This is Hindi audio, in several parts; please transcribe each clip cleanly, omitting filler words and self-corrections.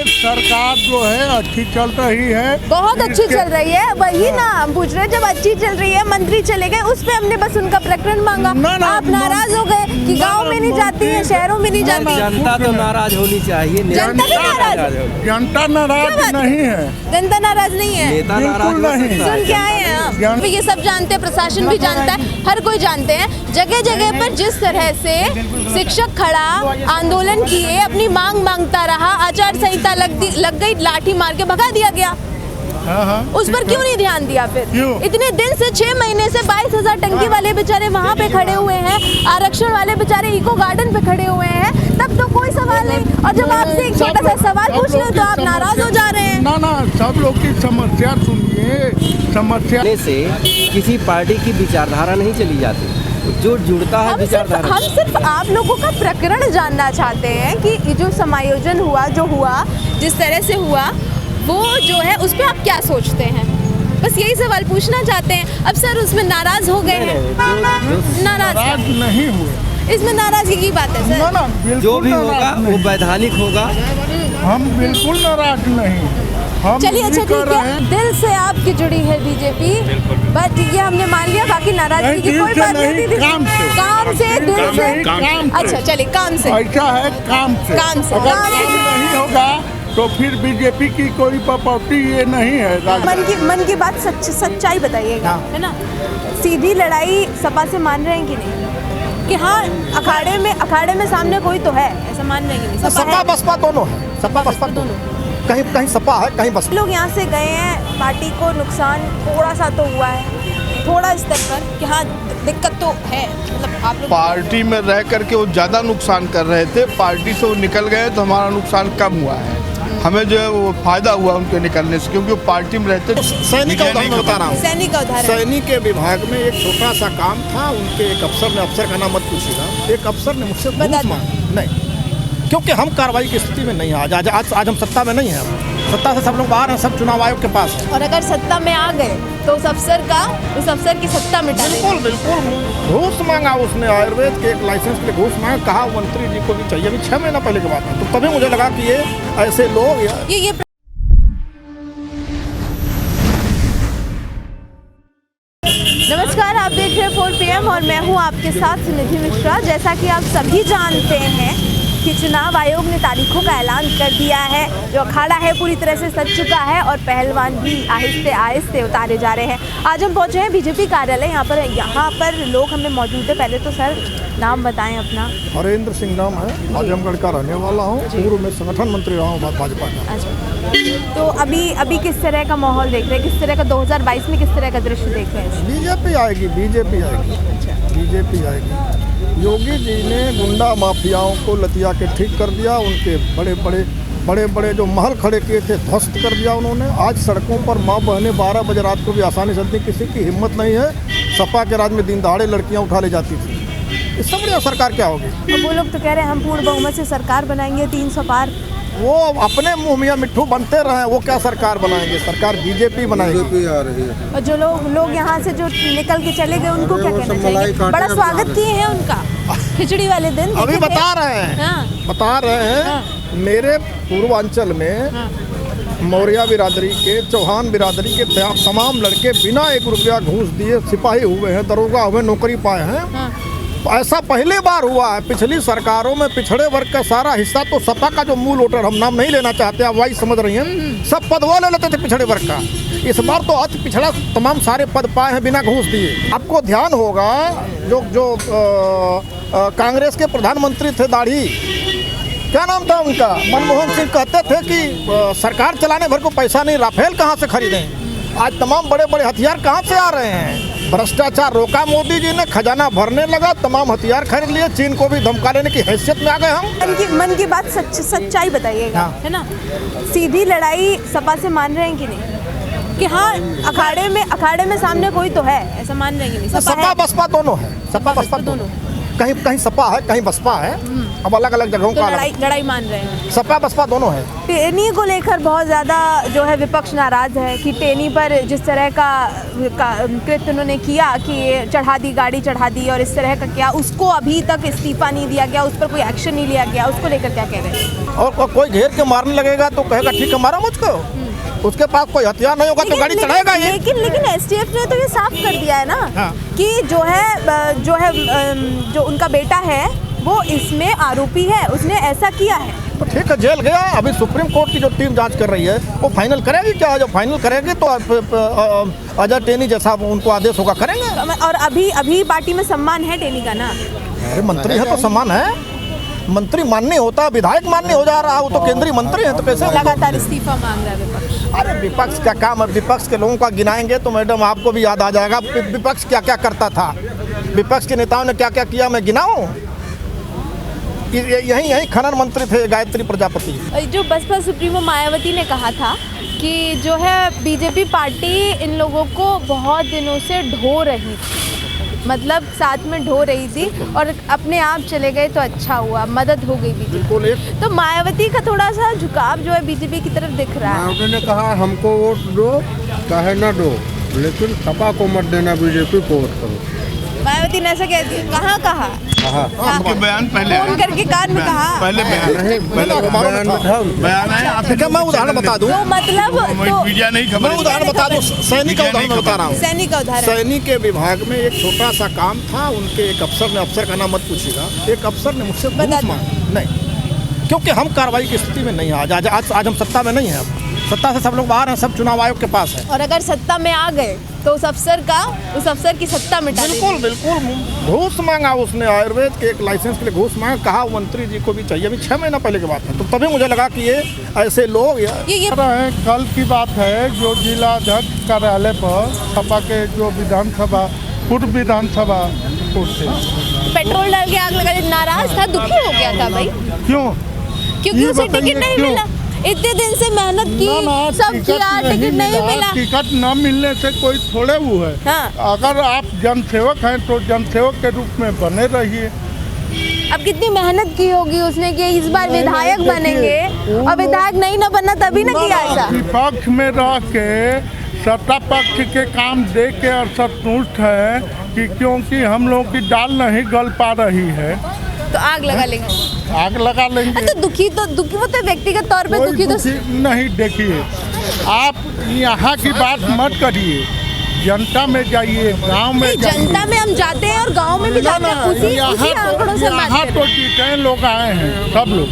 सरकार जो है अच्छी चल रही है, बहुत अच्छी चल रही है। वही ना हम पूछ रहे हैं, जब अच्छी चल रही है मंत्री चले गए उस पे हमने बस उनका प्रकरण मांगा। आप नाराज हो गए कि गांव में नहीं जाती है, शहरों में नहीं जाती। जनता तो नाराज होनी चाहिए। जनता भी नाराज, जनता नाराज नहीं है, जनता नाराज नहीं है, नेता नाराज नहीं। सुन के आए हैं आप। ये सब जानते हैं, प्रशासन भी जानता है, हर कोई जानते हैं। जगह जगह पर जिस तरह से शिक्षक खड़ा आंदोलन किए, अपनी मांग मांगता रहा, आचार संहिता लग गई, लाठी मार के भगा दिया गया। उस पर क्यों नहीं ध्यान दिया फिर? इतने दिन से 6 महीने से 22,000 टंकी वाले बेचारे वहाँ पे खड़े हुए हैं, आरक्षण वाले बेचारे इको गार्डन पे खड़े हुए हैं, तब तो कोई सवाल नहीं। और जब आपसे एक छोटा सा सवाल पूछ रहे हो तो आप नाराज हो जा रहे हैं। ना सब लोग की समस्या सुनिए। समस्या से किसी पार्टी की विचारधारा नहीं चली जाती, जो जुड़ता है विचारधारा। हम सिर्फ आप लोगों का प्रकरण जानना चाहते हैं कि जो समायोजन हुआ, जो हुआ, जिस तरह से हुआ, वो जो है उस पर आप क्या सोचते हैं, बस यही सवाल पूछना चाहते हैं। अब सर उसमें नाराज हो गए हैं, नाराज नहीं हुए, इसमें नाराजगी की बात है सर। ना जो भी होगा वो वैधानिक होगा। हम बिल्कुल नाराज नहीं। चलिए अच्छा ठीक है, दिल से आपकी जुड़ी है बीजेपी, बट ये हमने मान लिया, बाकी नाराजगी की कोई बात नहीं थी। काम से दिल से। अच्छा चलिए काम से, ऐसा है काम से नहीं होगा तो फिर बीजेपी की कोई प्रॉपर्टी ये नहीं है। मन की बात सच्चाई बताइएगा, है ना? सीधी लड़ाई सपा से मान रहे हैं कि नहीं? कि हाँ अखाड़े में सामने कोई तो है, ऐसा मान रहे हैं कि नहीं? सपा बसपा दोनों है, सपा बसपा दोनों, कहीं सपा है, कहीं बसपा। लोग यहाँ से गए हैं, पार्टी को नुकसान थोड़ा सा तो हुआ है, थोड़ा स्तर पर कि हाँ दिक्कत तो है, मतलब आप लोग पार्टी में रह करके वो ज़्यादा नुकसान कर रहे थे, पार्टी से वो निकल गए तो हमारा नुकसान कम हुआ है। हमें जो है वो फायदा हुआ उनके निकलने से, क्योंकि वो पार्टी में रहते। सैनिक का उदाहरण बता रहा हूँ, सैनिक का उदाहरण। सैनिक के विभाग में एक छोटा सा काम था, उनके एक अफसर ने, अफसर का नाम मत पूछिएगा, एक अफसर ने मुझसे घूस मांगी। नहीं, क्योंकि हम कार्रवाई की स्थिति में नहीं है। आज हम सत्ता में नहीं है, सत्ता से सब लोग बाहर हैं, सब चुनाव आयोग के पास है। और अगर सत्ता में आ गए तो उस अफसर की सत्ता मिटा देंगे। बिल्कुल घूस मांगा उसने, आयुर्वेद के एक लाइसेंस के लिए घूस मांगा, कहा मंत्री जी को भी चाहिए, अभी 6 महीना पहले की बात है। तो तभी मुझे लगा कि ये ऐसे लोग ये नमस्कार, आप देख रहे हैं 4 PM और मैं हूं आपके साथ निधि मिश्रा। जैसा कि आप सभी जानते हैं कि चुनाव आयोग ने तारीखों का ऐलान कर दिया है, जो अखाड़ा है पूरी तरह से सज चुका है और पहलवान भी आहिस्ते आहिस्ते उतारे जा रहे हैं। आज हम पहुंचे हैं बीजेपी कार्यालय, यहाँ पर लोग हमें मौजूद है। पहले तो सर नाम बताएं अपना। हरेंद्र सिंह नाम है, आजमगढ़ का रहने वाला हूँ, पूर्व में संगठन मंत्री रहा हूँ भाजपा का। अच्छा, तो अभी किस तरह का माहौल देख रहे हैं, किस तरह का 2022 में किस तरह का दृश्य देख रहे हैं? बीजेपी आएगी, बीजेपी आएगी। योगी जी ने गुंडा माफियाओं को लतिया के ठीक कर दिया, उनके बड़े बड़े जो महल खड़े किए थे ध्वस्त कर दिया उन्होंने। आज सड़कों पर माँ बहनें 12 बजे रात को भी आसानी चलती, किसी की हिम्मत नहीं है। सपा के राज में दिन दहाड़े लड़कियाँ उठा ले जाती थी। इससे बढ़िया सरकार क्या होगी? वो लोग तो कह रहे हैं हम पूर्ण बहुमत से सरकार बनाएंगे, 300 पार। वो अपने मुँह मियाँ मिट्ठू बनते रहे, वो क्या सरकार बनाएंगे? सरकार बीजेपी बनाएगी। आ रही है। और जो लोग यहाँ से जो निकल के चले गए उनको क्या कहना चाहिए? बड़ा स्वागत किए हैं उनका खिचड़ी वाले दिन। अभी बता रहे हैं मेरे पूर्वांचल में मौर्य बिरादरी के, चौहान बिरादरी के तमाम लड़के बिना 1 रुपया घूस दिए सिपाही हुए हैं, दरोगा हुए, नौकरी पाए हैं। ऐसा पहली बार हुआ है। पिछली सरकारों में पिछड़े वर्ग का सारा हिस्सा तो सपा का जो मूल वोटर, हम नाम नहीं लेना चाहते, आप वही समझ रही हैं, सब पद वो ले लेते थे पिछड़े वर्ग का। इस बार तो अति पिछड़ा तमाम सारे पद पाए हैं बिना घूस दिए। आपको ध्यान होगा जो कांग्रेस के प्रधानमंत्री थे, दाढ़ी, क्या नाम था उनका, मनमोहन सिंह, कहते थे कि सरकार चलाने भर को पैसा नहीं, राफेल कहाँ से खरीदें। आज तमाम बड़े बड़े हथियार कहाँ से आ रहे हैं? भ्रष्टाचार रोका मोदी जी ने, खजाना भरने लगा, तमाम हथियार खरीद लिए, चीन को भी धमका लेने की हैसियत में आ गए हम। मन की बात सच्चाई बताइएगा, है ना? सीधी लड़ाई सपा से मान रहे हैं कि नहीं? कि हाँ अखाड़े में सामने कोई तो है, ऐसा मान रहे हैं कि नहीं? सपा बसपा दोनों है, सपा बसपा दोनों, कहीं सपा है, कहीं बसपा है। अब अलग अलग जगहों का लड़ाई मान रहे हैं, सपा बसपा दोनों है। टेनी को लेकर बहुत ज़्यादा जो है विपक्ष नाराज है कि टेनी पर जिस तरह का कृत्य उन्होंने किया कि गाड़ी चढ़ा दी और इस तरह का किया, उसको अभी तक इस्तीफा नहीं दिया गया, उस पर कोई एक्शन नहीं लिया गया, उसको लेकर क्या कह रहे हैं? और कोई घेर के मारने लगेगा तो कहेगा ठीक है मारा मुझको, उसके पास कोई हथियार नहीं होगा तो गाड़ी चढ़ाएगा ये। लेकिन एसटीएफ ने तो ये साफ कर दिया है ना कि जो उनका बेटा है वो इसमें आरोपी है, उसने ऐसा किया है। तो ठीक है जेल गया, अभी सुप्रीम कोर्ट की जो टीम जांच कर रही है वो फाइनल करेगी क्या, जो फाइनल करेगी तो अजय टेनी जैसा उनको आदेश होगा करेंगे। और अभी पार्टी में सम्मान है टेनी का ना? अरे मंत्री है तो सम्मान है, मंत्री माननीय होता, विधायक माननीय हो जा रहा, वो तो केंद्रीय मंत्री है तो कैसे? लगातार इस्तीफा मांग रहा है विपक्ष। अरे विपक्ष का काम है, विपक्ष के लोगों का गिनाएंगे तो मैडम आपको भी याद आ जाएगा विपक्ष क्या क्या करता था, विपक्ष के नेताओं ने क्या क्या किया, मैं गिनाऊं? यही खनन मंत्री थे गायत्री प्रजापति। जो बसपा सुप्रीमो मायावती ने कहा था कि जो है बीजेपी पार्टी इन लोगों को बहुत दिनों से ढो रही थी, मतलब साथ में ढो रही थी और अपने आप चले गए तो अच्छा हुआ, मदद हो गई बीजेपी। तो मायावती का थोड़ा सा झुकाव जो है बीजेपी की तरफ दिख रहा है। उन्होंने कहा हमको वोट दो चाहे ना दो, लेकिन सपा को मत देना, बीजेपी को वोट करो। मायावती ने ऐसा कह दिया? कहाँ आपके बयान पहले फोन करके कान में कहा? पहले बयान है आप। मैं उदाहरण बता दूं, तो मतलब मीडिया नहीं खबर, मैं उदाहरण बता दूं, सैनिक का उदाहरण बता रहा हूँ। सैनिक का उदाहरण, सैनिक के विभाग में एक छोटा सा काम था, उनके एक अफसर ने, अफसर का नाम मत पूछिएगा, एक अफसर ने मुझसे घूस मांगी नहीं, क्योंकि हम कार्रवाई की स्थिति में नहीं है आज हम सत्ता में नहीं है, सत्ता से सब लोग बाहर हैं, सब चुनाव आयोग के पास है। और अगर सत्ता में आ गए तो उस अफसर की सत्ता मिटा देंगे। बिल्कुल घूस मांगा उसने, आयुर्वेद के एक लाइसेंस के लिए घूस मांगा, कहा मंत्री जी को भी चाहिए, अभी 6 महीना पहले की बात है, तो तभी मुझे लगा कि ये ऐसे लोग ये कल की बात है, जो जिला अध्यक्ष कार्यालय पर सपा के जो विधानसभा पूर्व विधानसभा पेट्रोल डाल के आग लगा, नाराज था, दुखी हो गया था भाई। क्योंकि उसे टिकट नहीं मिला, इतने दिन से मेहनत की, सब किया, टिकट नहीं मिला। टिकट न मिलने से कोई थोड़े वो है। हाँ। अगर आप जनसेवक हैं तो जनसेवक के रूप में बने रहिए। अब कितनी मेहनत की होगी उसने कि इस बार विधायक बनेंगे, और विधायक नहीं ना बनना तभी ना किया ऐसा। विपक्ष में रह के सत्ता पक्ष के काम देख के और संतुष्ट है कि क्योंकि हम लोग की दाल नहीं गल पा रही है तो आग लगा लेंगे, आग लगा लेंगे। तो दुखी वो तो व्यक्तिगत तौर पे दुखी तो नहीं। देखिए आप यहाँ की बात मत करिए, जनता में जाइए, गांव में जाइए। जनता में हम जाते हैं और गांव में भी जाते हैं, उसी आंकड़ों से बात यहाँ तो जितने लोग आए हैं सब लोग,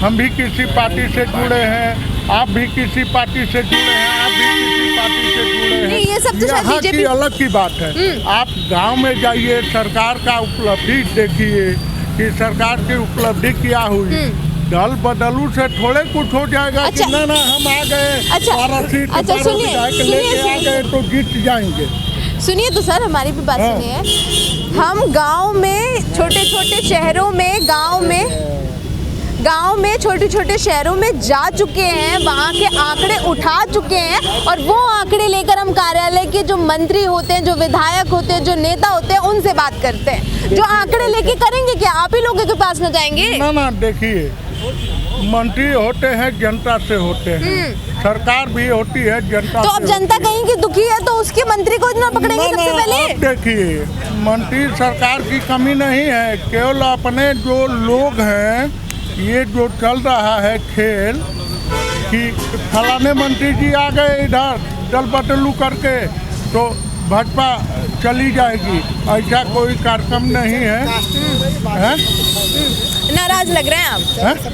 हम भी किसी पार्टी से जुड़े हैं, आप भी किसी पार्टी से जुड़े हैं, आप भी किसी पार्टी से जुड़े हैं, ये सब तो यहाँ की अलग की बात है। आप गांव में जाइए, सरकार का उपलब्धि देखिए कि सरकार की उपलब्धि क्या हुई। दल बदलू से थोड़े कुछ हो जाएगा। अच्छा, कि ना हम आ गए, अच्छा सुनिए तो जीत जाएंगे। सुनिए तो सर, हमारी भी बात सुनिए। हम गांव में, छोटे छोटे शहरों में, गांव में छोटे छोटे शहरों में जा चुके हैं, वहाँ के आंकड़े उठा चुके हैं, और वो आंकड़े लेकर हम कार्यालय के जो मंत्री होते हैं, जो विधायक होते हैं, जो नेता होते हैं, उनसे बात करते हैं। जो आंकड़े लेके करेंगे क्या? आप ही लोगों के पास न जाएंगे? ना देखिए, मंत्री होते हैं जनता से होते हैं, सरकार भी होती है जनता तो अब जनता कहीं की दुखी है तो उसके मंत्री को इतना पकड़ेंगे सबसे पहले? देखिए, मंत्री सरकार की कमी नहीं है, केवल अपने जो लोग हैं, ये जो चल रहा है खेल कि फलाने मंत्री जी आ गए इधर दल बदलू करके तो भाजपा चली जाएगी, ऐसा कोई कार्यक्रम नहीं है। नाराज लग रहे हैं आप?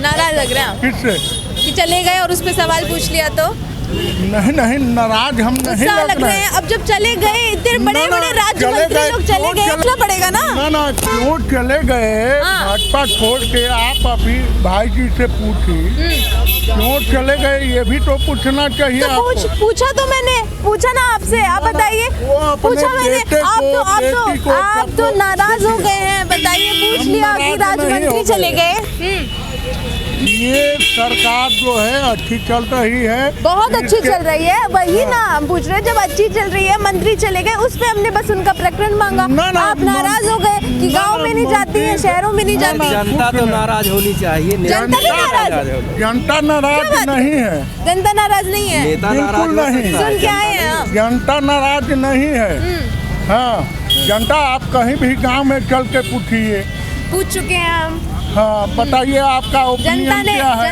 नाराज लग रहे हैं आप किससे कि चले गए और उस पर सवाल पूछ लिया तो? नहीं, नाराज हम नहीं लग रहे हैं। अब जब चले गए, इतने बड़े बड़े राज्य मंत्री लोग चले गए, पूछना पड़ेगा ना। ना क्यों चले गए? भाजपा छोड़ के आप अभी भाई जी से पूछी क्यों चले गए, ये भी तो पूछना चाहिए। तो पूछा तो मैंने, पूछा ना आपसे, आप बताइए। पूछा मैंने, आप तो नाराज हो गए हैं, बताइए। पूछ लिया कि राज्य मंत्री चले गए। ये सरकार जो है अच्छी चल रही है, बहुत अच्छी चल रही है, वही ना हम पूछ रहे हैं। जब अच्छी चल रही है, मंत्री चले गए, उस पे हमने बस उनका प्रकरण मांगा। आप नाराज हो गए कि गांव में नहीं जाती है, शहरों में नहीं जाती। जनता तो नाराज होनी चाहिए। जनता भी नाराज, जनता नाराज नहीं है, जनता नाराज नहीं है, नेता नाराज नहीं। सुन क्या है, जनता नाराज नहीं है। हाँ, जनता आप कहीं भी गांव में चल के पूछिए, पूछ चुके हैं हम। हाँ बताइए आपका ओपिनियन क्या है?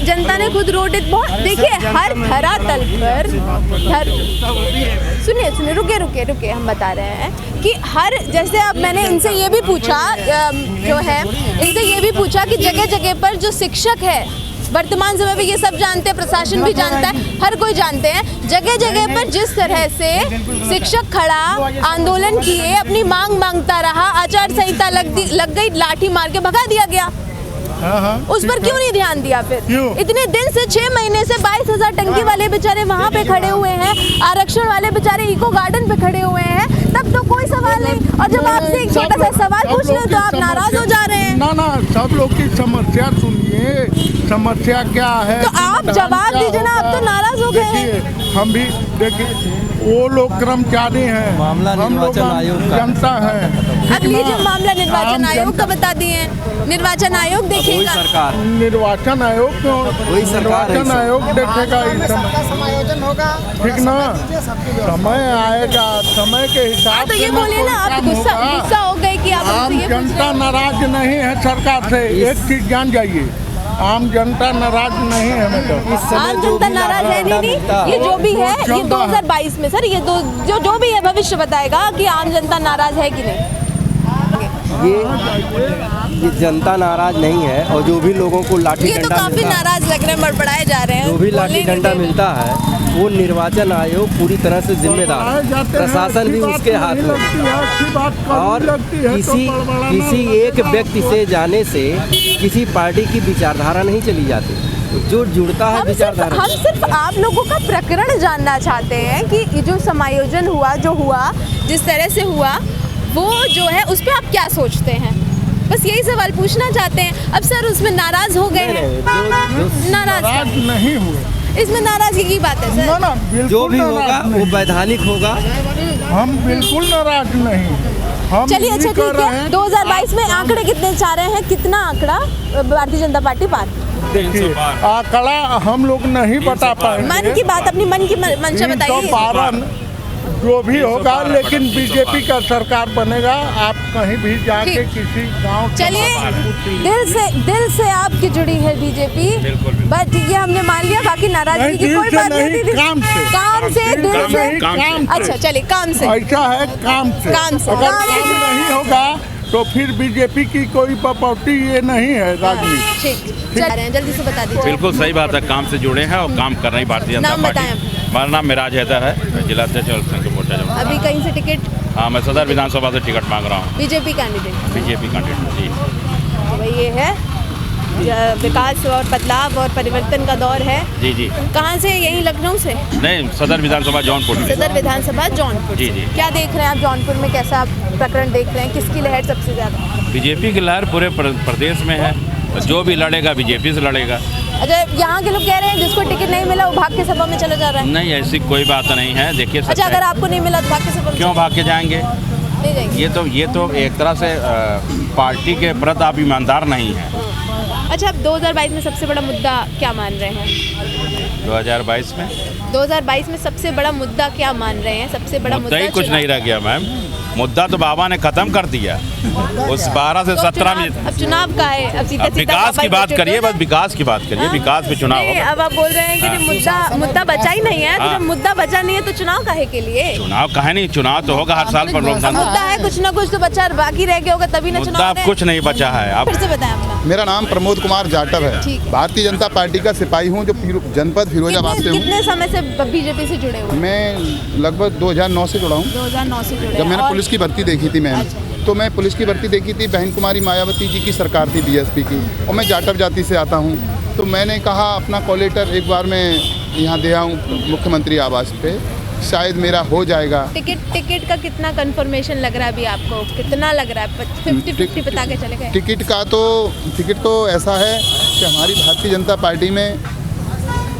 जनता ने खुद रोड बहुत देखिए हर धरातल पर सुनिए रुके हम बता रहे हैं कि हर जैसे अब मैंने इनसे ये भी पूछा इनसे ये भी पूछा कि जगह जगह पर जो शिक्षक है वर्तमान समय में, ये सब जानते हैं, प्रशासन भी जानता है, हर कोई जानते हैं, जगह जगह पर जिस तरह से शिक्षक खड़ा आंदोलन किए अपनी मांग मांगता रहा, आचार संहिता लग गई, लाठी मार के भगा दिया गया। उस पर क्यों नहीं ध्यान दिया फिर? इतने दिन से 6 महीने से 22,000 टंकी वाले बेचारे वहाँ पे खड़े हुए हैं, आरक्षण वाले बेचारे इको गार्डन पे खड़े हुए हैं, तब तो कोई सवाल नहीं। और जब आपसे एक छोटा सा सवाल पूछ रहे तो आप नाराज हो जा रहे हैं। ना सब लोग की समस्या सुनिए, समस्या क्या है तो आप जवाब दीजिए ना, आप तो नाराज हो गए हैं। हम भी देखिए वो लोग कर्मचारी हैं, मामला निर्वाचन आयोग का जनता है। अब लीजिए मामला निर्वाचन आयोग का बता दिए, निर्वाचन आयोग देखेगा, सरकार निर्वाचन आयोग क्यों? निर्वाचन आयोग देखेगा, समायोजन होगा, ठीक ना? समय आएगा, समय के हिसाब तो से ये बोले ना आप गुस्सा हो गए कि आप आम जनता नाराज नहीं है सरकार से। एक चीज जान जाइए, आम जनता नाराज नहीं है मैडम। आम जनता नाराज है नहीं, ये जो भी है ये 2022 में सर ये जो भी है भविष्य बताएगा कि आम जनता नाराज है कि नहीं। ये जनता नाराज नहीं है, और जो भी लोगों को लाठी ये तो काफी नाराज लग रहे हैं, बड़बड़ाए जा रहे हैं। जो भी लाठी डंडा मिलता है वो निर्वाचन आयोग पूरी तरह से जिम्मेदार है, प्रशासन भी उसके हाथ में। और किसी एक व्यक्ति से जाने से किसी पार्टी की विचारधारा नहीं चली जाती, जो जुड़ता है विचारधारा। हम सिर्फ आप लोगों का प्रकरण जानना चाहते हैं कि जो समायोजन हुआ, जो हुआ, जिस तरह से हुआ, वो जो है उस पर आप क्या सोचते हैं, बस यही सवाल पूछना चाहते हैं। अब सर उसमें नाराज हो गए हैं, नाराज नहीं हुए, इसमें नाराजगी की बात है सर। ना बिल्कुल जो भी होगा वो वैधानिक होगा। हम बिल्कुल नाराज नहीं। हम चलिए अच्छा ठीक है, 2022 में आंकड़े कितने चाह रहे हैं, कितना आंकड़ा भारतीय जनता पार्टी पार? देखिए आंकड़ा हम लोग नहीं बता पाएंगे, मन की बात, अपनी मन की मंशा बताइए। जो भी होगा, लेकिन बीजेपी का सरकार बनेगा। आप कहीं भी जाके किसी गांव, चलिए दिल से आपकी जुड़ी है बीजेपी, बट ये हमने मान लिया, बाकी नाराजगी की कोई बात नहीं थी। काम से दिल से, अच्छा चलिए काम से, ऐसा है काम से अगर काम नहीं होगा तो फिर बीजेपी की कोई प्रॉपर्टी ये नहीं है राजनीति। ठीक, जल्दी से बता दीजिए। बिल्कुल सही बात है, काम से जुड़े हैं और काम कर रही भारतीय जनता पार्टी। हमारा नाम मिराज हैदर है, मैं जिला अध्यक्ष और संघ मोर्चा। अभी कहीं से टिकट? हाँ, मैं सदर विधानसभा से टिकट मांग रहा हूँ। BJP candidate? बीजेपी कैंडिडेट जी। भाई ये है विकास और बदलाव और परिवर्तन का दौर है। जी। कहाँ से? यही लखनऊ से? नहीं, सदर विधानसभा जौनपुर। सदर विधानसभा जौनपुर। जी। क्या देख रहे हैं आप जौनपुर में, कैसा प्रकरण देख रहे हैं, किसकी लहर सबसे ज्यादा? बीजेपी की लहर पूरे प्रदेश में है, जो भी लड़ेगा बीजेपी से लड़ेगा। अच्छा, यहाँ के लोग कह रहे हैं जिसको टिकट नहीं मिला वो भाग के सभा में चला जा रहा है। नहीं, ऐसी कोई बात नहीं है। देखिए, अच्छा अगर आपको नहीं मिला तो भाग के सभा में क्यों भाग के जाएंगे? नहीं जाएंगे। ये तो एक तरह से पार्टी के प्रति आप ईमानदार नहीं है। अच्छा, अब 2022 में सबसे बड़ा मुद्दा क्या मान रहे हैं? 2022 में सबसे बड़ा मुद्दा क्या मान रहे हैं? सबसे बड़ा मुद्दा ही कुछ नहीं रह गया मैम, मुद्दा तो बाबा ने खत्म कर दिया उस 12 से 17 में। अब चुनाव का है, अब विकास की बात करिए, बस विकास की बात करिए, विकास पे चुनाव होगा। अब आप बोल रहे हैं कि मुद्दा बचा ही नहीं है, तो जब मुद्दा बचा नहीं है तो चुनाव काहे के लिए? चुनाव काहे नहीं, चुनाव तो होगा हर साल पर। मुद्दा है, कुछ ना कुछ तो बचा बाकी रह गया होगा, तभी ना चुनाव। मुद्दा कुछ नहीं बचा है। आप फिर से बताएं अपना। मेरा नाम प्रमोद कुमार जाटव है, भारतीय जनता पार्टी का सिपाही हूँ, जो जनपद फिरोजाबाद से हूँ। कितने समय से बीजेपी से जुड़े हुए? मैं लगभग 2009 से जुड़ा हूँ। 2009 से जुड़े। जब मैंने पुलिस की भर्ती देखी थी मैम, तो मैं पुलिस की भर्ती देखी थी, बहन कुमारी मायावती जी की सरकार थी बीएसपी की, और मैं जाटव जाति से आता हूँ। तो मैंने कहा अपना कॉल लेटर एक बार मैं यहाँ दे आऊँ मुख्यमंत्री आवास पे, शायद मेरा हो जाएगा। टिकट का कितना कंफर्मेशन लग रहा है अभी आपको, कितना लग रहा है? 50-50 बता के चले गए। टिकट तो ऐसा है कि हमारी भारतीय जनता पार्टी में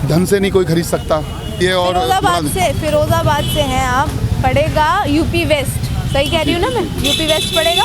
धन से नहीं कोई खरीद सकता ये। और फिरोजाबाद से हैं आप, पड़ेगा यूपी वेस्ट, सही कह रही हूँ ना मैं? यूपी वेस्ट पड़ेगा।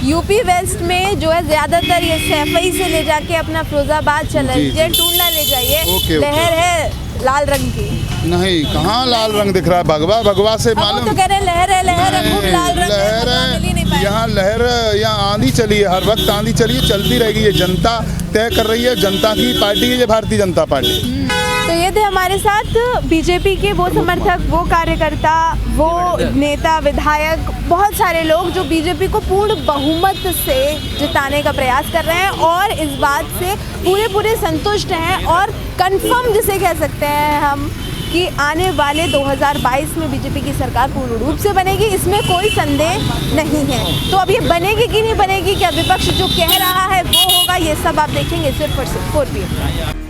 यूपी वेस्ट में जो है ज्यादातर ये सैफई से ले जाके अपना फिरोजाबाद चला लीजिए, टूंडला ले जाइए, लहर है लाल रंग की। नहीं, कहाँ लाल रंग दिख रहा है? भगवा से मालूम तो कह रहे लहर है, खूब लाल रंग है। नहीं पाए? यहाँ लहर, यहाँ आंधी चली है, हर वक्त आंधी चली है, चलती रहेगी। ये जनता तय कर रही है, जनता की पार्टी है ये भारतीय जनता पार्टी। तो ये थे हमारे साथ बीजेपी के वो समर्थक, वो कार्यकर्ता, वो नेता, विधायक, बहुत सारे लोग जो बीजेपी को पूर्ण बहुमत से जिताने का प्रयास कर रहे हैं और इस बात से पूरे संतुष्ट हैं और कंफर्म जिसे कह सकते हैं हम कि आने वाले 2022 में बीजेपी की सरकार पूर्ण रूप से बनेगी, इसमें कोई संदेह नहीं है। तो अब ये बनेगी कि नहीं बनेगी, क्या विपक्ष जो कह रहा है वो होगा, ये सब आप देखेंगे सिर्फ और सिर्फ 4PM।